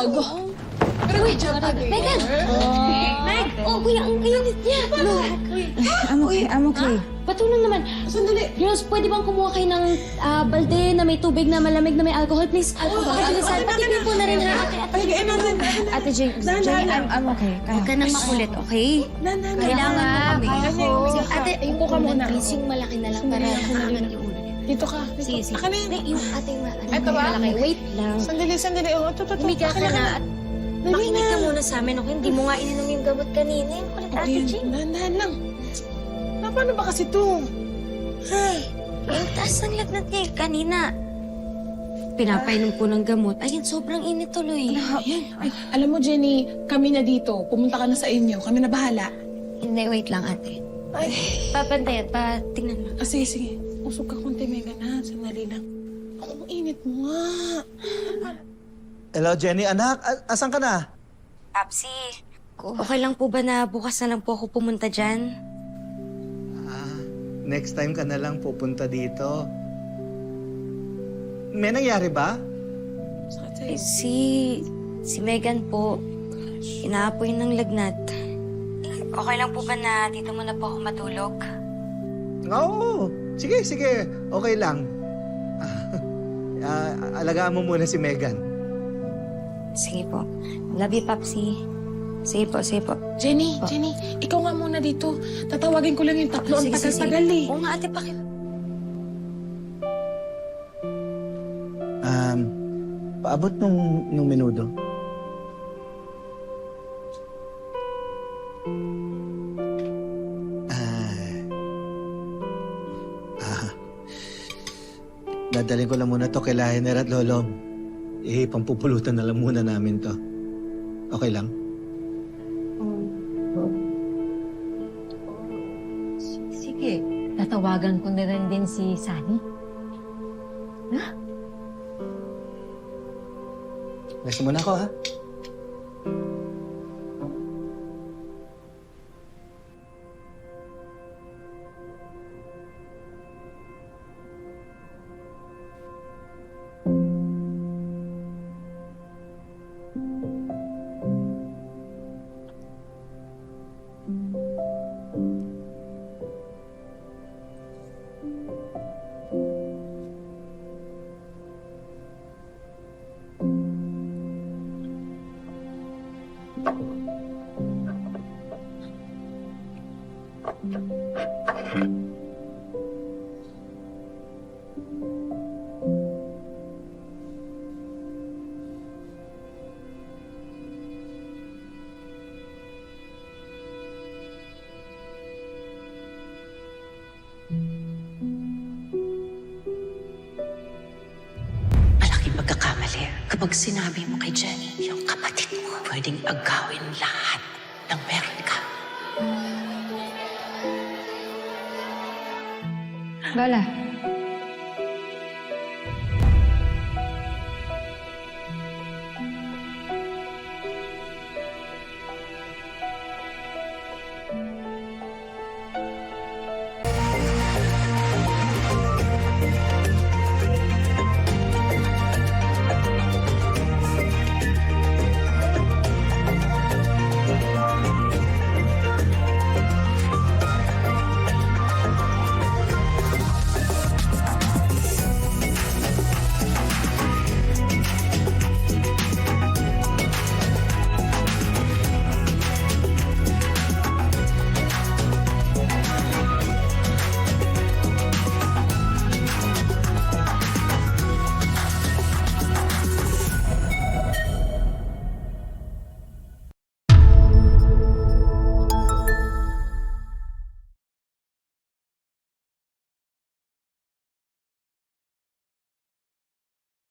talaga. Pero wait, Megan! Meg! Oh, kuya, ang init niya. I'm okay. Patulong naman. Sandali. Girls, pwede bang kumuha kayo ng balde na may tubig na malamig na may alcohol, please? Bilisan. Patipin po na rin ha. Ate Jane, I'm okay. Kaya. Huwag ka nang makulit, okay? Kailangan mo kami. Ate, Upo ka muna. Please, yung malaki na lang para kumakan yung ulo niya. Dito ka. Sige, sige. Akin na yun. Yung ate, Eto ba? malaki. Wait lang. Sandali. Oh, ito. Humiga ka na at makinig ka muna sa amin, okay? Hindi mo nga ininom yung gamot kanina. Yung kulit, Ate Jane. Dahan lang. Paano ba kasi ito? Ang taas ng lagnat niya kanina. Pinapainom ko ng gamot. Ayun, sobrang init tuloy. Ay, alam mo, Jenny, kami na dito. Pumunta ka na sa inyo. Kami na bahala. Hindi, wait lang, ate. Ay. Papantayan, tingnan mo. Sige. Usog ka konti, Megan, ha? Sandali lang. Ang init mo nga. Hello, Jenny. Anak, asan ka na? Papsi, okay lang po ba na bukas na lang po ako pumunta dyan? Next time ka na lang pupunta dito. May nangyari ba? Sakit Eh, sa'yo. si Megan po, inaapoy ng lagnat. Okay lang po ba na dito muna po ako matulog? Oo. Sige. Okay lang. Alagaan mo muna si Megan. Sige po. Love you, Papsi. Sige po. Jenny, ikaw nga muna dito. Tatawagin ko lang yung tatlo. Ang tagal-tagal eh. Oo nga, ate, Paabot nung menudo. Dadalhin ko lang muna to kay Lahiner at Lolong. Pampupulutan na lang muna namin to. Okay lang? Sige, tatawagan ko na rin din si Sunny. Next muna ako, ha? Malaking pagkakamali kapag sinabi mo kay Jenny, yung kapatid mo, pwedeng agawin lahat ng meron ka. Lola,